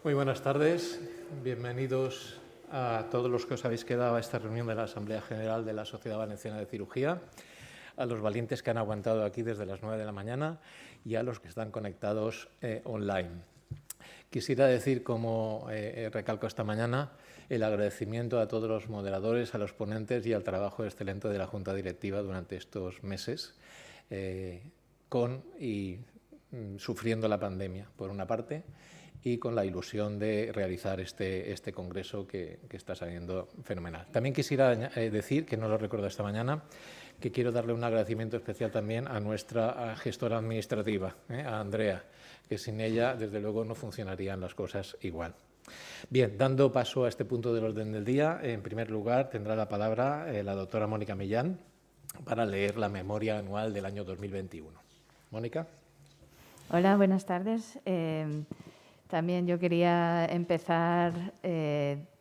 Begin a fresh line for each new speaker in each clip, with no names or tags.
Muy buenas tardes, bienvenidos a todos los que os habéis quedado a esta reunión de la Asamblea General de la Sociedad Valenciana de Cirugía, a los valientes que han aguantado aquí desde las 9 de la mañana y a los que están conectados online. Quisiera decir, como recalco esta mañana, el agradecimiento a todos los moderadores, a los ponentes y al trabajo excelente de la Junta Directiva durante estos meses, con y sufriendo la pandemia, por una parte, y con la ilusión de realizar este congreso que está saliendo fenomenal. También quisiera decir, que no lo recuerdo esta mañana, que quiero darle un agradecimiento especial también a nuestra gestora administrativa, a Andrea, que sin ella, desde luego, no funcionarían las cosas igual. Bien, dando paso a este punto del orden del día, en primer lugar tendrá la palabra la doctora Mónica Millán para leer la memoria anual del año 2021. Mónica.
Hola, buenas tardes. También yo quería empezar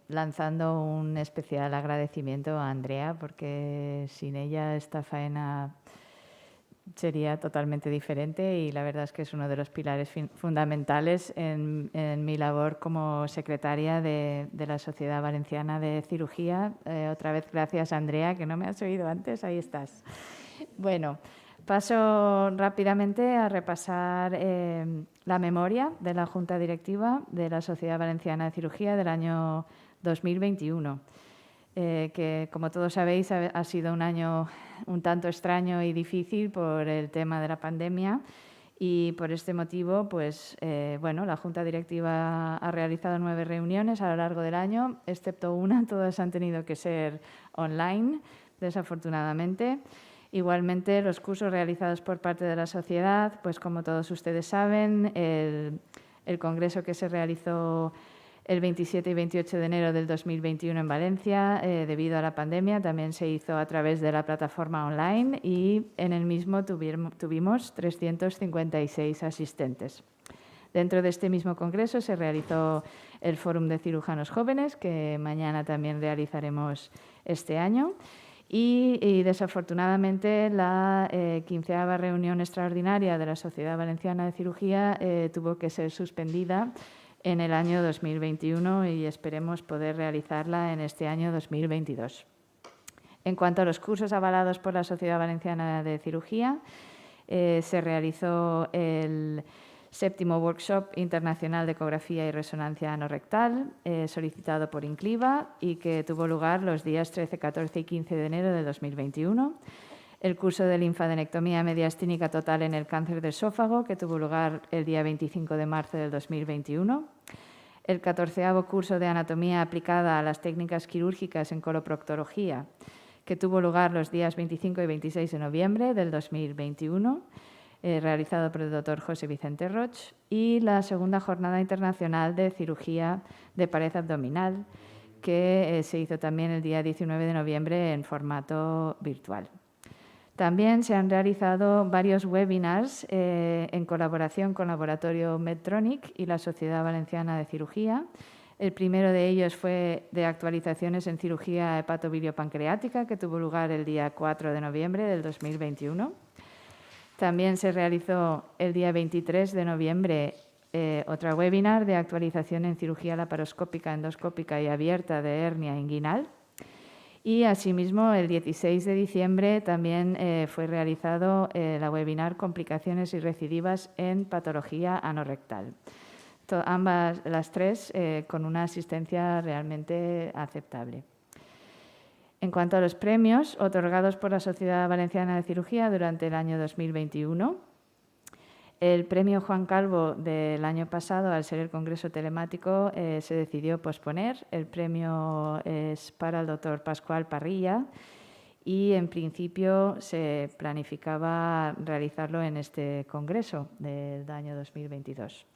lanzando un especial agradecimiento a Andrea, porque sin ella esta faena sería totalmente diferente y la verdad es que es uno de los pilares fundamentales en mi labor como secretaria de la Sociedad Valenciana de Cirugía. Otra vez gracias, Andrea, que no me has oído antes, ahí estás. Bueno, paso rápidamente a repasar la memoria de la Junta Directiva de la Sociedad Valenciana de Cirugía del año 2021, que, como todos sabéis, ha sido un año un tanto extraño y difícil por el tema de la pandemia y por este motivo, pues, la Junta Directiva ha realizado 9 reuniones a lo largo del año, excepto una, todas han tenido que ser online, desafortunadamente. Igualmente, los cursos realizados por parte de la sociedad, pues como todos ustedes saben, el congreso que se realizó el 27 y 28 de enero del 2021 en Valencia, debido a la pandemia, también se hizo a través de la plataforma online y en el mismo tuvimos 356 asistentes. Dentro de este mismo congreso se realizó el Fórum de Cirujanos Jóvenes, que mañana también realizaremos este año. Y desafortunadamente la 15ª reunión extraordinaria de la Sociedad Valenciana de Cirugía tuvo que ser suspendida en el año 2021 y esperemos poder realizarla en este año 2022. En cuanto a los cursos avalados por la Sociedad Valenciana de Cirugía, se realizó el 7º Workshop Internacional de Ecografía y Resonancia Anorrectal, solicitado por Incliva y que tuvo lugar los días 13, 14 y 15 de enero de 2021. El curso de linfadenectomía mediastínica total en el cáncer de esófago, que tuvo lugar el día 25 de marzo del 2021. El 14º curso de anatomía aplicada a las técnicas quirúrgicas en coloproctología, que tuvo lugar los días 25 y 26 de noviembre del 2021. Realizado por el doctor José Vicente Roch, y la 2ª Jornada Internacional de Cirugía de Pared Abdominal, que se hizo también el día 19 de noviembre en formato virtual. También se han realizado varios webinars en colaboración con Laboratorio Medtronic y la Sociedad Valenciana de Cirugía. El primero de ellos fue de actualizaciones en cirugía hepatobiliopancreática, que tuvo lugar el día 4 de noviembre del 2021. También se realizó el día 23 de noviembre otra webinar de actualización en cirugía laparoscópica, endoscópica y abierta de hernia inguinal. Y asimismo, el 16 de diciembre también fue realizado la webinar Complicaciones y recidivas en patología anorrectal. Ambas, las tres, con una asistencia realmente aceptable. En cuanto a los premios otorgados por la Sociedad Valenciana de Cirugía durante el año 2021, el premio Juan Calvo del año pasado, al ser el congreso telemático, se decidió posponer. El premio es para el doctor Pascual Parrilla y, en principio, se planificaba realizarlo en este congreso del año 2022.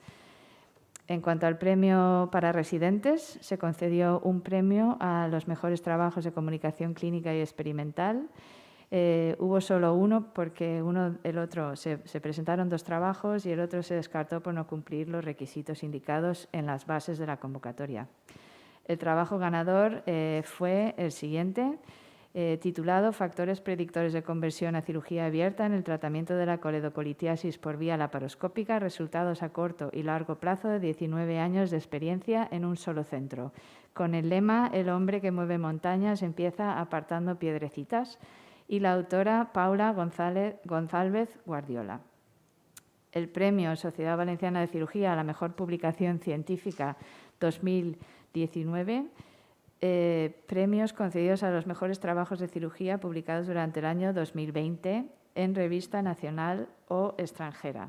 En cuanto al premio para residentes, se concedió un premio a los mejores trabajos de comunicación clínica y experimental. Hubo solo uno porque el otro se presentaron 2 trabajos y el otro se descartó por no cumplir los requisitos indicados en las bases de la convocatoria. El trabajo ganador fue el siguiente. titulado Factores predictores de conversión a cirugía abierta en el tratamiento de la coledocolitiasis por vía laparoscópica, resultados a corto y largo plazo de 19 años de experiencia en un solo centro. Con el lema El hombre que mueve montañas empieza apartando piedrecitas, y la autora Paula González Guardiola. El premio Sociedad Valenciana de Cirugía a la mejor publicación científica 2019, premios concedidos a los mejores trabajos de cirugía publicados durante el año 2020 en revista nacional o extranjera.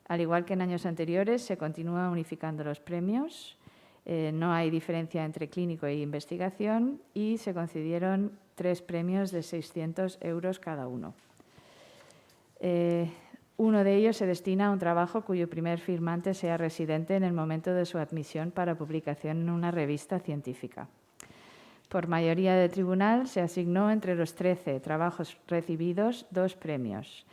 Al igual que en años anteriores, se continúan unificando los premios. No hay diferencia entre clínico e investigación y se concedieron 3 premios de 600 euros cada uno. Uno de ellos se destina a un trabajo cuyo primer firmante sea residente en el momento de su admisión para publicación en una revista científica. Por mayoría de tribunal se asignó entre los 13 trabajos recibidos 2 premios.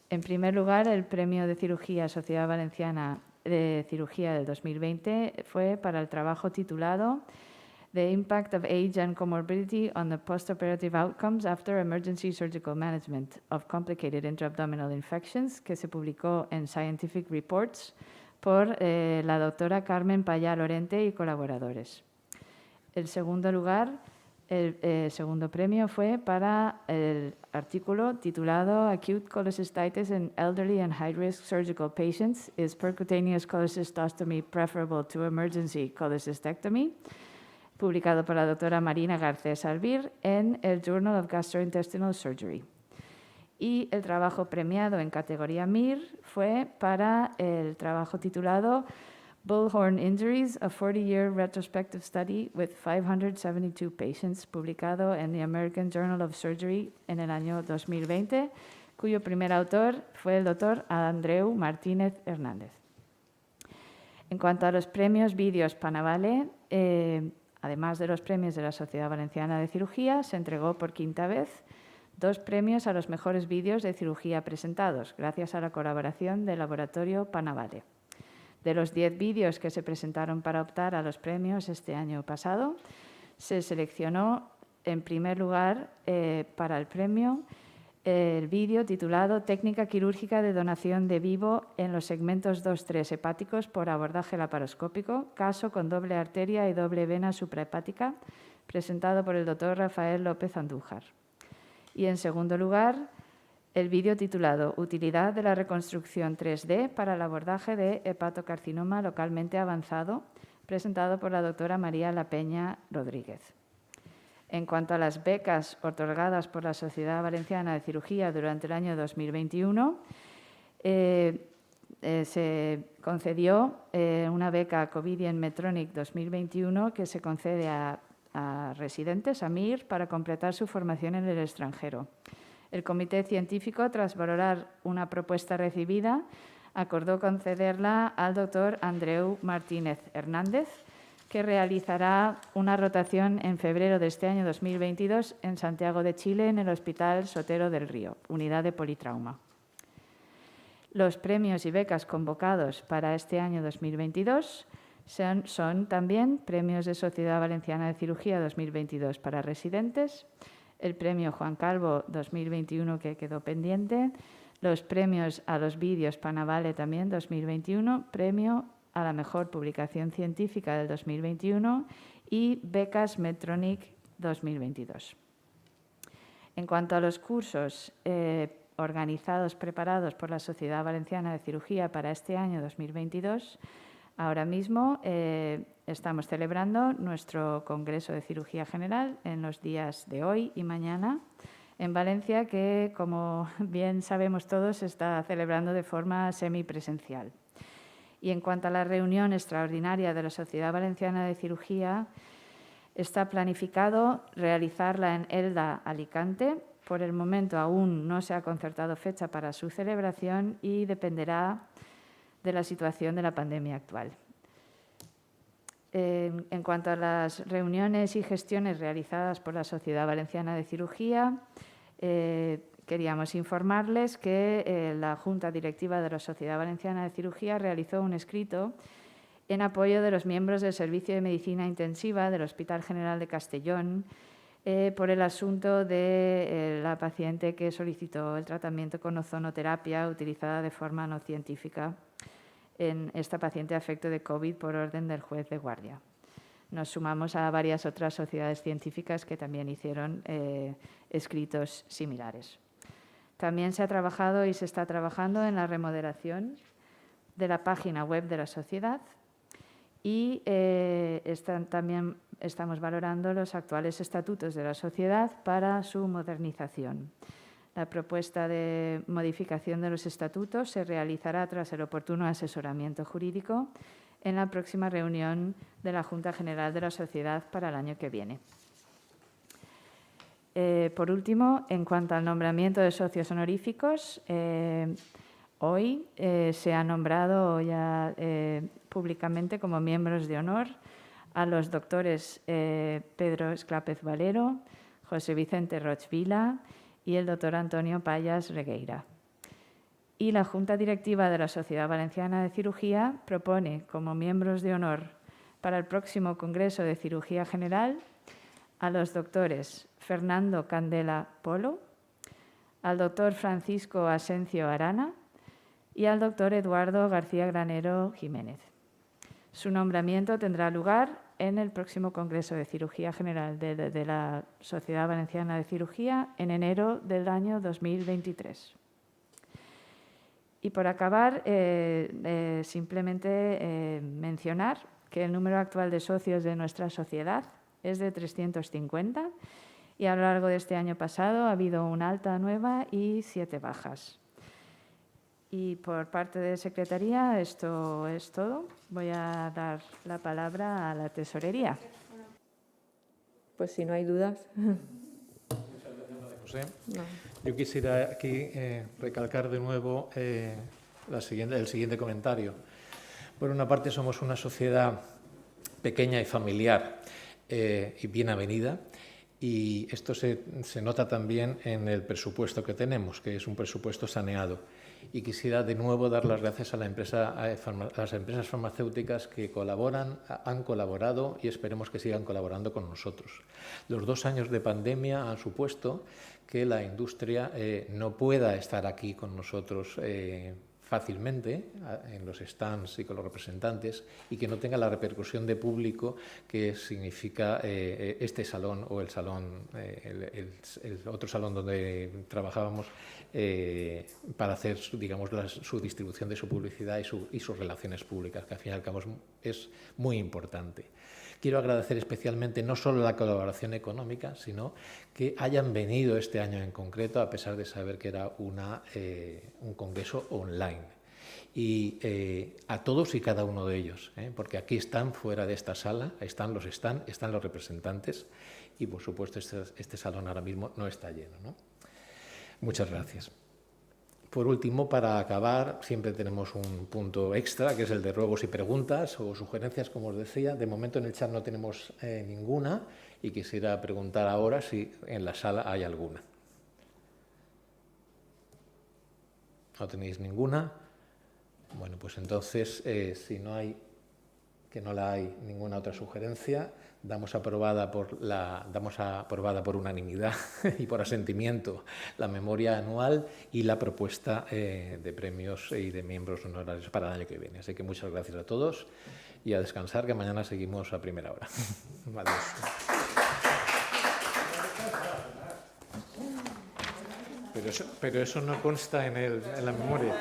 En primer lugar, el premio de cirugía Sociedad Valenciana de Cirugía del 2020 fue para el trabajo titulado The Impact of Age and Comorbidity on the Postoperative Outcomes After Emergency Surgical Management of Complicated Intraabdominal Infections, que se publicó en Scientific Reports por la doctora Carmen Payá Lorente y colaboradores. El segundo lugar, el segundo premio fue para el artículo titulado Acute cholecystitis in Elderly and High-Risk Surgical Patients. Is percutaneous cholecystostomy preferable to emergency cholecystectomy? Publicado por la doctora Marina Garcés Albir en el Journal of Gastrointestinal Surgery. Y el trabajo premiado en categoría MIR fue para el trabajo titulado Bullhorn Injuries, a 40-year retrospective study with 572 patients, publicado en the American Journal of Surgery en el año 2020, cuyo primer autor fue el doctor Andreu Martínez Hernández. En cuanto a los premios Vídeos Panavale, además de los premios de la Sociedad Valenciana de Cirugía, se entregó por quinta vez 2 premios a los mejores vídeos de cirugía presentados, gracias a la colaboración del laboratorio Panavale. De los 10 vídeos que se presentaron para optar a los premios este año pasado, se seleccionó en primer lugar para el premio el vídeo titulado Técnica quirúrgica de donación de vivo en los segmentos 2-3 hepáticos por abordaje laparoscópico, caso con doble arteria y doble vena suprahepática, presentado por el doctor Rafael López Andújar. Y en segundo lugar, el vídeo titulado Utilidad de la reconstrucción 3D para el abordaje de hepatocarcinoma localmente avanzado, presentado por la doctora María La Peña Rodríguez. En cuanto a las becas otorgadas por la Sociedad Valenciana de Cirugía durante el año 2021, se concedió una beca Covidien Medtronic 2021 que se concede a residentes, a MIR, para completar su formación en el extranjero. El comité científico, tras valorar una propuesta recibida, acordó concederla al doctor Andreu Martínez Hernández, que realizará una rotación en febrero de este año 2022 en Santiago de Chile, en el Hospital Sotero del Río, unidad de politrauma. Los premios y becas convocados para este año 2022 son también premios de Sociedad Valenciana de Cirugía 2022 para residentes, el premio Juan Calvo 2021 que quedó pendiente, los premios a los vídeos Panavale también 2021, premio a la mejor publicación científica del 2021 y becas Medtronic 2022. En cuanto a los cursos organizados, preparados por la Sociedad Valenciana de Cirugía para este año 2022, ahora mismo estamos celebrando nuestro Congreso de Cirugía General en los días de hoy y mañana en Valencia, que, como bien sabemos todos, se está celebrando de forma semipresencial. Y en cuanto a la reunión extraordinaria de la Sociedad Valenciana de Cirugía, está planificado realizarla en Elda, Alicante. Por el momento aún no se ha concertado fecha para su celebración y dependerá de la situación de la pandemia actual. En cuanto a las reuniones y gestiones realizadas por la Sociedad Valenciana de Cirugía, queríamos informarles que la Junta Directiva de la Sociedad Valenciana de Cirugía realizó un escrito en apoyo de los miembros del Servicio de Medicina Intensiva del Hospital General de Castellón, por el asunto de la paciente que solicitó el tratamiento con ozonoterapia utilizada de forma no científica en esta paciente a efecto de COVID por orden del juez de guardia. Nos sumamos a varias otras sociedades científicas que también hicieron escritos similares. También se ha trabajado y se está trabajando en la remodelación de la página web de la sociedad y también estamos valorando los actuales estatutos de la sociedad para su modernización. La propuesta de modificación de los estatutos se realizará tras el oportuno asesoramiento jurídico en la próxima reunión de la Junta General de la Sociedad para el año que viene. Por último, en cuanto al nombramiento de socios honoríficos, hoy se ha nombrado ya públicamente como miembros de honor a los doctores Pedro Esclápez Valero, José Vicente Roig Vila y el doctor Antonio Payas Regueira. Y la Junta Directiva de la Sociedad Valenciana de Cirugía propone como miembros de honor para el próximo Congreso de Cirugía General a los doctores Fernando Candela Polo, al doctor Francisco Asencio Arana y al doctor Eduardo García Granero Jiménez. Su nombramiento tendrá lugar en el próximo Congreso de Cirugía General de la Sociedad Valenciana de Cirugía en enero del año 2023. Y por acabar, simplemente mencionar que el número actual de socios de nuestra sociedad es de 350 y a lo largo de este año pasado ha habido una alta nueva y 7 bajas. Y por parte de Secretaría, esto es todo. Voy a dar la palabra a la Tesorería.
Pues si no hay dudas.
Muchas gracias, María José.
No.
Yo quisiera aquí recalcar de nuevo el siguiente comentario. Por una parte, somos una sociedad pequeña y familiar y bien avenida, y esto se nota también en el presupuesto que tenemos, que es un presupuesto saneado. Y quisiera de nuevo dar las gracias a las empresas farmacéuticas que han colaborado y esperemos que sigan colaborando con nosotros. Los 2 años de pandemia han supuesto que la industria no pueda estar aquí con nosotros fácilmente en los stands y con los representantes y que no tenga la repercusión de público que significa este salón o el salón, el otro salón donde trabajábamos para hacer, digamos, su distribución de su publicidad y sus relaciones públicas, que al fin y al cabo es muy importante. Quiero agradecer especialmente no solo la colaboración económica, sino que hayan venido este año en concreto, a pesar de saber que era un congreso online. Y a todos y cada uno de ellos, porque aquí están, fuera de esta sala, están los representantes y, por supuesto, este salón ahora mismo no está lleno, ¿no? Muchas gracias. Por último, para acabar, siempre tenemos un punto extra, que es el de ruegos y preguntas o sugerencias, como os decía. De momento en el chat no tenemos ninguna y quisiera preguntar ahora si en la sala hay alguna. ¿No tenéis ninguna? Bueno, pues entonces, si no hay, que no la hay ninguna otra sugerencia, damos aprobada por unanimidad y por asentimiento la memoria anual y la propuesta de premios y de miembros honorarios para el año que viene. Así que muchas gracias a todos y a descansar, que mañana seguimos a primera hora. Adiós. Pero eso no consta en la memoria.